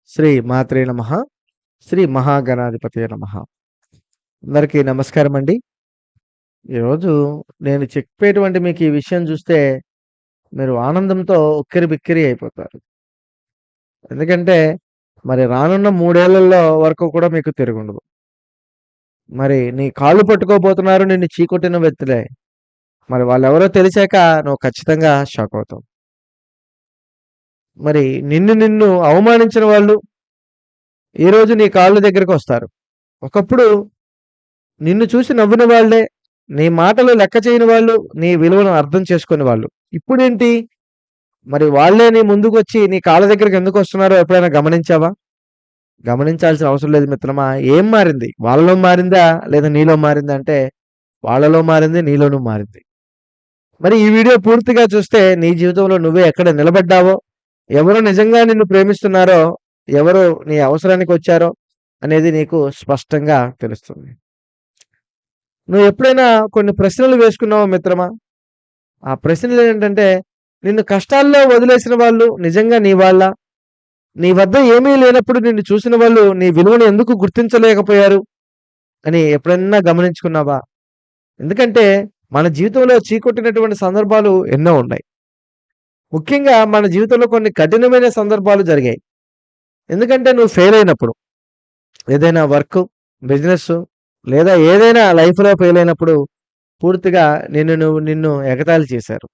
శ్రీ మాత్రే నమః. శ్రీ మహాగణాధిపతయే నమః. అందరికీ నమస్కారం అండి. ఈరోజు నేను చెప్పేటువంటి మీకు ఈ విషయం చూస్తే మీరు ఆనందంతో ఉక్కిరిబిక్కిరి అయిపోతారు. ఎందుకంటే మరి రానున్న 3 ఏళ్లలో వరకు కూడా మీకు తిరుగుండదు. మరి నీ కాళ్ళు పట్టుకోబోతున్నారు నిన్ను చీకొట్టిన వ్యక్తులే. మరి వాళ్ళెవరో తెలిసాక నువ్వు ఖచ్చితంగా షాక్ అవుతావు. మరి నిన్ను అవమానించిన వాళ్ళు ఈరోజు నీ కాళ్ళ దగ్గరకొస్తారు. ఒకప్పుడు నిన్ను చూసి నవ్విన వాళ్ళే, నీ మాటలు లెక్క చేయని వాళ్ళు, నీ విలువను అర్థం చేసుకునే వాళ్ళు. ఇప్పుడేంటి? మరి వాళ్ళే నీ ముందుకొచ్చి నీ కాళ్ళ దగ్గరికి ఎందుకొస్తున్నారో ఎప్పుడైనా గమనించావా? గమనించాల్సిన అవసరం లేదు మిత్రమా. ఏం మారింది? వాళ్ళలో మారిందా? లేదా నీలో మారిందా అంటే, వాళ్ళలో మారింది, నీలోనూ మారింది. మరి ఈ వీడియో పూర్తిగా చూస్తే నీ జీవితంలో నువ్వే ఎక్కడ నిలబడ్డావో, ఎవరు నిజంగా నిన్ను ప్రేమిస్తున్నారో, ఎవరు నీ అవసరానికొచ్చారో అనేది నీకు స్పష్టంగా తెలుస్తుంది. నువ్వు ఎప్పుడైనా కొన్ని ప్రశ్నలు వేసుకున్నావా మిత్రమా? ఆ ప్రశ్నలేంటంటే, నిన్ను కష్టాల్లో వదిలేసిన వాళ్ళు నిజంగా నీ వాళ్ళా? నీ వద్ద ఏమీ లేనప్పుడు నిన్ను చూసిన వాళ్ళు నీ విలువను ఎందుకు గుర్తించలేకపోయారు అని ఎప్పుడన్నా గమనించుకున్నావా? ఎందుకంటే, మన జీవితంలో చీకొట్టినటువంటి సందర్భాలు ఎన్నో ఉన్నాయి. ముఖ్యంగా మన జీవితంలో కొన్ని కఠినమైన సందర్భాలు జరిగాయి. ఎందుకంటే, నువ్వు ఫెయిల్ అయినప్పుడు, ఏదైనా వర్కు, బిజినెస్సు లేదా ఏదైనా లైఫ్‌లో ఫెయిల్ అయినప్పుడు పూర్తిగా నిన్ను ఎగతాళి చేశారు.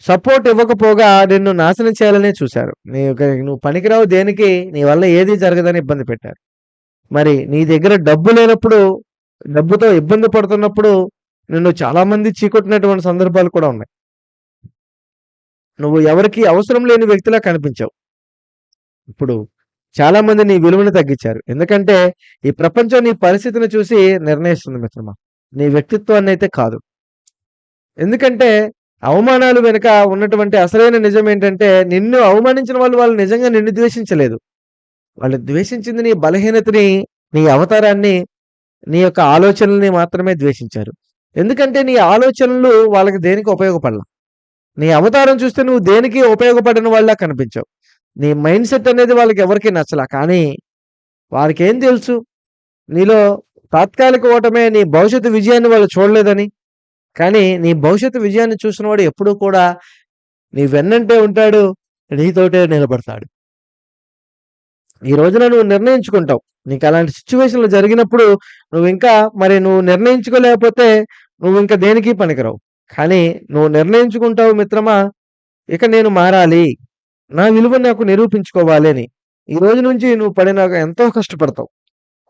సపోర్ట్ ఇవ్వకపోగా నిన్ను నాశనం చేయాలనే చూశారు. నువ్వు పనికిరావు దేనికి, నీ వల్ల ఏది జరగదని ఇబ్బంది పెట్టారు. మరి నీ దగ్గర డబ్బు లేనప్పుడు, డబ్బుతో ఇబ్బంది పడుతున్నప్పుడు నిన్ను చాలామంది చీకొట్టినటువంటి సందర్భాలు కూడా ఉన్నాయి. నువ్వు ఎవరికీ అవసరం లేని వ్యక్తిలా కనిపించావు. ఇప్పుడు చాలామంది నీ విలువను తగ్గించారు. ఎందుకంటే ఈ ప్రపంచం నీ పరిస్థితిని చూసి నిర్ణయిస్తుంది మిత్రమా. నీ వ్యక్తిత్వాన్నయితే కాదు. ఎందుకంటే అవమానాలు వెనుక ఉన్నటువంటి అసలైన నిజం ఏంటంటే, నిన్ను అవమానించిన వాళ్ళు నిజంగా నిన్ను ద్వేషించలేదు. వాళ్ళు ద్వేషించింది నీ బలహీనతని, నీ అవతారాన్ని, నీ యొక్క ఆలోచనల్ని మాత్రమే ద్వేషించారు. ఎందుకంటే నీ ఆలోచనలు వాళ్ళకి దేనికి ఉపయోగపడలా. నీ అవతారం చూస్తే నువ్వు దేనికి ఉపయోగపడని వాళ్ళలా కనిపించావు. నీ మైండ్‌సెట్ అనేది వాళ్ళకి ఎవరికీ నచ్చలా. కానీ వారికేం తెలుసు? నీలో తాత్కాలిక ఓటమే నీ భవిష్యత్తు విజయాన్ని వాళ్ళు చూడలేదని. కానీ నీ భవిష్యత్తు విజయాన్ని చూసినవాడు ఎప్పుడూ కూడా నీ వెన్నంటే ఉంటాడు. నీతోటే నిలబడతాడు. ఈ రోజున నువ్వు నిర్ణయించుకుంటావు. నీకలాంటి సిట్యుయేషన్‌లు జరిగినప్పుడు నువ్వు నిర్ణయించుకోలేకపోతే నువ్వింక దేనికి పనికిరావు. కానీ నువ్వు నిర్ణయించుకుంటావు మిత్రమా, ఇక నేను మారాలి. నా విలువను నాకు నిరూపించుకోవాలి అని. ఈ రోజు నుంచి నువ్వు ఎంతో కష్టపడతావు.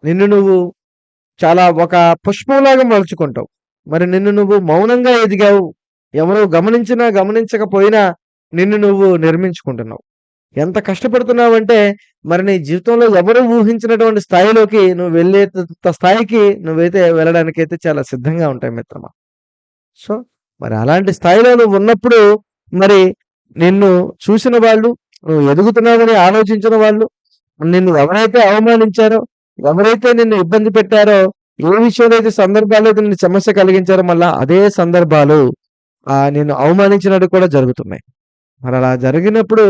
నిన్ను నువ్వు చాలా ఒక పుష్పంలాగా మలుచుకుంటావు. మరి నిన్ను నువ్వు మౌనంగా ఎదిగావు. ఎవరు గమనించినా, గమనించకపోయినా నిన్ను నువ్వు నిర్మించుకుంటున్నావు. ఎంత కష్టపడుతున్నావంటే మరి నీ జీవితంలో ఎవరు ఊహించినటువంటి స్థాయిలోకి నువ్వు వెళ్ళేంత స్థాయికి నువ్వైతే వెళ్ళడానికైతే చాలా సిద్ధంగా ఉంటావు మిత్రమా. సో, మరి అలాంటి స్థాయిలో నువ్వున్నప్పుడు మరి నిన్ను చూసిన వాళ్ళు, నువ్వు ఎదుగుతున్నావని ఆలోచించిన వాళ్ళు, నిన్ను ఎవరైతే అవమానించారో, ఎవరైతే నిన్ను ఇబ్బంది పెట్టారో, ఏ విషయంలో అయితే సందర్భాల్లో అయితే నిన్ను సమస్య కలిగించారో మళ్ళా అదే సందర్భాలు నిన్ను అవమానించినట్టు కూడా జరుగుతున్నాయి. మరలా జరిగినప్పుడు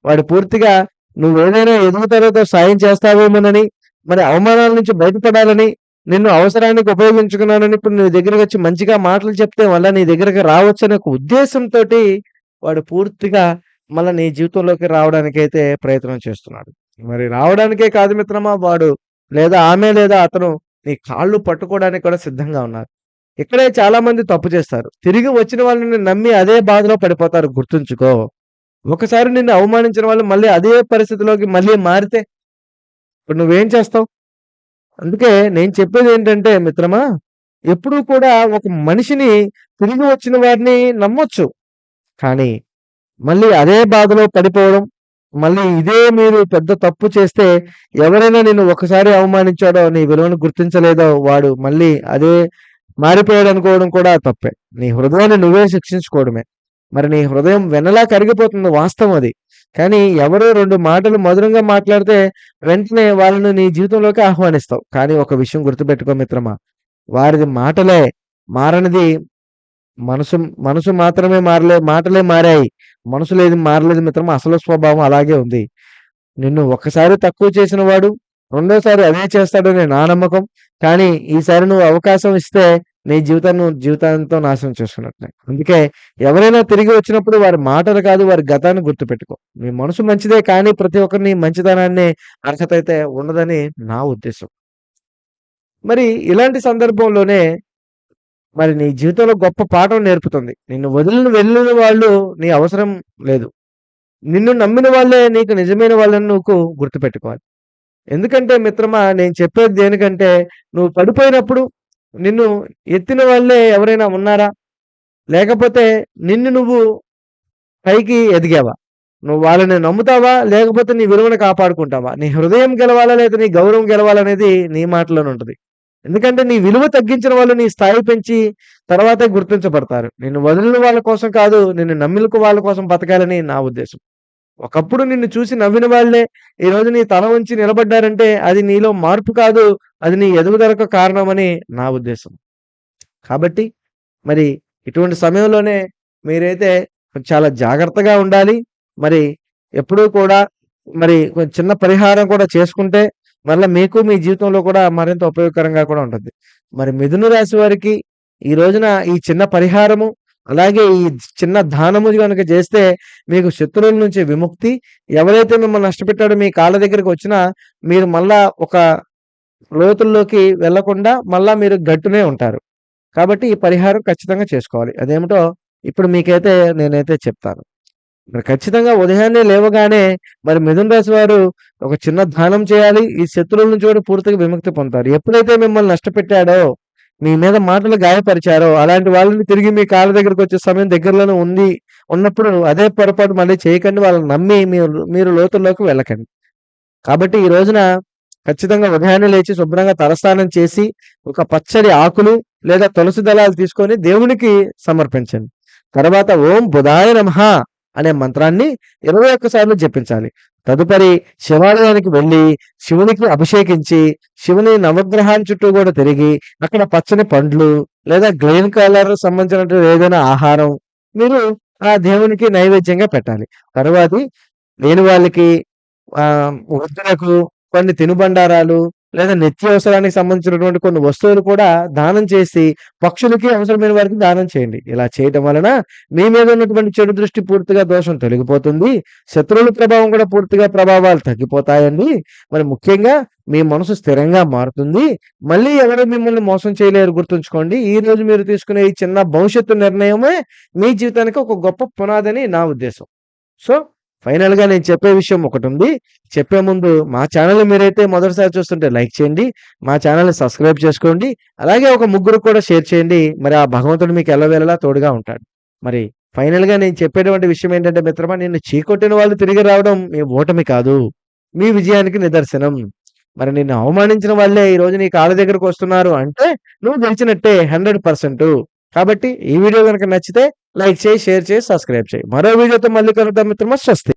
వాడు పూర్తిగా నువ్వేదైనా ఎదుగుదలతో సాయం చేస్తావేమోనని, మరి అవమానాల నుంచి బయటపడాలని, నిన్ను అవసరానికి ఉపయోగించుకున్నానని ఇప్పుడు నీ దగ్గరకొచ్చి మంచిగా మాటలు చెప్తే మళ్ళా నీ దగ్గరకి రావచ్చనే ఒక ఉద్దేశంతోటి వాడు పూర్తిగా మళ్ళా నీ జీవితంలోకి రావడానికైతే ప్రయత్నం చేస్తున్నాడు. మరి రావడానికే కాదు మిత్రమా, వాడు లేదా ఆమె లేదా అతను నీ కాళ్ళు పట్టుకోవడానికి కూడా సిద్ధంగా ఉన్నారు. ఇక్కడే చాలామంది తప్పు చేస్తారు. తిరిగి వచ్చిన వాళ్ళని నమ్మి అదే బాధలో పడిపోతారు, గుర్తుంచుకో. ఒకసారి నిన్ను అవమానించిన వాళ్ళు మళ్ళీ అదే పరిస్థితిలోకి మళ్ళీ మారితే ఇప్పుడు నువ్వేం చేస్తావు? అందుకే నేను చెప్పేదేంటంటే మిత్రమా, ఎప్పుడూ కూడా ఒక మనిషిని తిరిగి వచ్చిన వారిని నమ్మొచ్చు. కానీ మళ్ళీ అదే బాధలో పడిపోవడం, మళ్ళీ ఇదే మీరు పెద్ద తప్పు చేస్తే ఎవరైనా నిన్ను ఒకసారి అవమానించాడో, నీ విలువను గుర్తించలేదో వాడు మళ్ళీ అదే మారిపోయాడనుకోవడం కూడా తప్పే. నీ హృదయాన్ని నువ్వే శిక్షించుకోవడమే. మరి నీ హృదయం వెన్నలా కరిగిపోతుంది, వాస్తవం అది. కానీ ఎవరో 2 మాటలు మధురంగా మాట్లాడితే వెంటనే వాళ్ళని నీ జీవితంలోకి ఆహ్వానిస్తావు. కానీ ఒక విషయం గుర్తుపెట్టుకో మిత్రమా, వారిది మాటలే, మారనిది మనసు. మనసు మాత్రమే మాటలే మారాయి. మనసులేది మారలేదు మిత్రమా. అసలు స్వభావం అలాగే ఉంది. నిన్ను ఒక్కసారి తక్కువ చేసిన వాడు రెండోసారి అదే చేస్తాడని నా నమ్మకం. కానీ ఈసారి నువ్వు అవకాశం ఇస్తే నీ జీవితాన్ని నువ్వు జీవితాంతం నాశనం చేసుకున్నట్లే. అందుకే ఎవరైనా తిరిగి వచ్చినప్పుడు వారి మాటలు కాదు, వారి గతాన్ని గుర్తుపెట్టుకో. మీ మనసు మంచిదే కానీ ప్రతి ఒక్కరిని మంచితనాన్ని అర్హత అయితే ఉండదని నా ఉద్దేశం. మరి ఇలాంటి సందర్భంలోనే మరి నీ జీవితంలో గొప్ప పాఠం నేర్పుతుంది. నిన్ను వదిలిన వెళ్ళిన వాళ్ళు నీ అవసరం లేదు. నిన్ను నమ్మిన వాళ్ళే నీకు నిజమైన వాళ్ళని నువ్వు గుర్తుపెట్టుకోవాలి. ఎందుకంటే మిత్రమా నేను చెప్పేది దేనికంటే నువ్వు పడిపోయినప్పుడు నిన్ను ఎత్తిన వాళ్ళే ఎవరైనా ఉన్నారా? లేకపోతే నిన్ను నువ్వు పైకి ఎదిగావా? నువ్వు వాళ్ళని నమ్ముతావా? లేకపోతే నీ విలువను కాపాడుకుంటావా? నీ హృదయం గెలవాలా? లేదా నీ గౌరవం గెలవాలనేది నీ మాటలోనే ఉంటది. ఎందుకంటే నీ విలువ తగ్గించిన వాళ్ళు నీ స్థాయి పెంచి తర్వాతే గుర్తించబడతారు. నిన్ను వదిలిన వాళ్ళ కోసం కాదు, నిన్ను నమ్మిన వాళ్ళ కోసం బతకాలని నా ఉద్దేశం. ఒకప్పుడు నిన్ను చూసి నవ్విన వాళ్ళే ఈరోజు నీ తల వంచి నిలబడ్డారంటే అది నీలో మార్పు కాదు, అది నీ ఎదుగుదలకు కారణమని నా ఉద్దేశం. కాబట్టి మరి ఇటువంటి సమయంలోనే మీరైతే చాలా జాగ్రత్తగా ఉండాలి. మరి ఎప్పుడూ కూడా మరి కొంచెం చిన్న పరిహారం కూడా చేసుకుంటే మళ్ళా మీకు మీ జీవితంలో కూడా మరింత ఉపయోగకరంగా కూడా ఉంటుంది. మరి మిథున రాశి వారికి ఈ రోజున ఈ చిన్న పరిహారము, అలాగే ఈ చిన్న దానము గనుక చేస్తే మీకు శత్రువుల నుంచి విముక్తి. ఎవరైతే మిమ్మల్ని నష్టపెట్టాడో మీ కాళ్ళ దగ్గరికి వచ్చినా మీరు మళ్ళా ఒక లోతుల్లోకి వెళ్ళకుండా మళ్ళా మీరు గట్టునే ఉంటారు. కాబట్టి ఈ పరిహారం ఖచ్చితంగా చేసుకోవాలి. అదేమిటో ఇప్పుడు మీకైతే నేనైతే చెప్తాను. మరి ఖచ్చితంగా ఉదయాన్నే లేవగానే మరి మిథున రాశి వారు ఒక చిన్న దానం చేయాలి. ఈ శత్రువుల నుంచి కూడా పూర్తిగా విముక్తి పొందుతారు. ఎప్పుడైతే మిమ్మల్ని నష్టపెట్టాడో, మీ మీద మాటలు గాయపరిచారో, అలాంటి వాళ్ళని తిరిగి మీ కాళ్ళ దగ్గరకొచ్చే సమయం దగ్గరలోనే ఉన్నప్పుడు అదే పొరపాటు మళ్ళీ చేయకండి. వాళ్ళని నమ్మి మీరు లోతుల్లోకి వెళ్ళకండి. కాబట్టి ఈ రోజున ఖచ్చితంగా ఉదయాన్నే లేచి శుభ్రంగా తలస్నానం చేసి, ఒక పచ్చడి ఆకులు లేదా తులసి దళాలు తీసుకొని దేవునికి సమర్పించండి. తర్వాత ఓం బుధాయ నమః అనే మంత్రాన్ని 21 సార్లు జపించాలి. తదుపరి శివాలయానికి వెళ్ళి శివునికి అభిషేకించి, శివుని నవగ్రహాల చుట్టూ కూడా తిరిగి, అక్కడ పచ్చని పండ్లు లేదా గ్రీన్ కలర్ సంబంధించినటువంటి ఏదైనా ఆహారం మీరు ఆ దేవునికి నైవేద్యంగా పెట్టాలి. తరువాతి లేని వాళ్ళకి వృద్ధులకు కొన్ని తినుబండారాలు లేదా నిత్యావసరానికి సంబంధించినటువంటి కొన్ని వస్తువులు కూడా దానం చేసి పక్షులకి అవసరమైన వారికి దానం చేయండి. ఇలా చేయటం వలన మీ మీద ఉన్నటువంటి చెడు దృష్టి పూర్తిగా దోషం తొలగిపోతుంది. శత్రువుల ప్రభావం కూడా పూర్తిగా ప్రభావాలు తగ్గిపోతాయండి. మరి ముఖ్యంగా మీ మనసు స్థిరంగా మారుతుంది. మళ్ళీ ఎవరు మిమ్మల్ని మోసం చేయలేరు గుర్తుంచుకోండి. ఈ రోజు మీరు తీసుకునే ఈ చిన్న భవిష్యత్తు నిర్ణయమే మీ జీవితానికి ఒక గొప్ప పునాదని నా ఉద్దేశం. సో ఫైనల్‌గా నేను చెప్పే విషయం ఒకటుంది. చెప్పే ముందు మా ఛానెల్‌ని మీరైతే మొదటిసారి చూస్తుంటే లైక్ చేయండి. మా ఛానెల్‌ని సబ్స్క్రైబ్ చేసుకోండి. అలాగే ఒక ముగ్గురికి కూడా షేర్ చేయండి. మరి ఆ భగవంతుడు మీకు ఎల్లవేళలా తోడుగా ఉంటాడు. మరి ఫైనల్‌గా నేను చెప్పేటువంటి విషయం ఏంటంటే మిత్రమా, నిన్ను చీకొట్టిన వాళ్ళు తిరిగి రావడం మీ ఓటమి కాదు, మీ విజయానికి నిదర్శనం. మరి నిన్ను అవమానించిన వాళ్ళే ఈరోజు నీ కాళ్ళ దగ్గరకొస్తున్నారు అంటే నువ్వు గెలిచినట్టే 100%. కాబట్టి ఈ వీడియో గనుక నచ్చితే లైక్ చేయి, షేర్ చేయి, సబ్స్క్రైబ్ చేయి. మరో వీడియోతో మళ్ళీ కలుద్దాం మిత్రమా. స్వస్తి.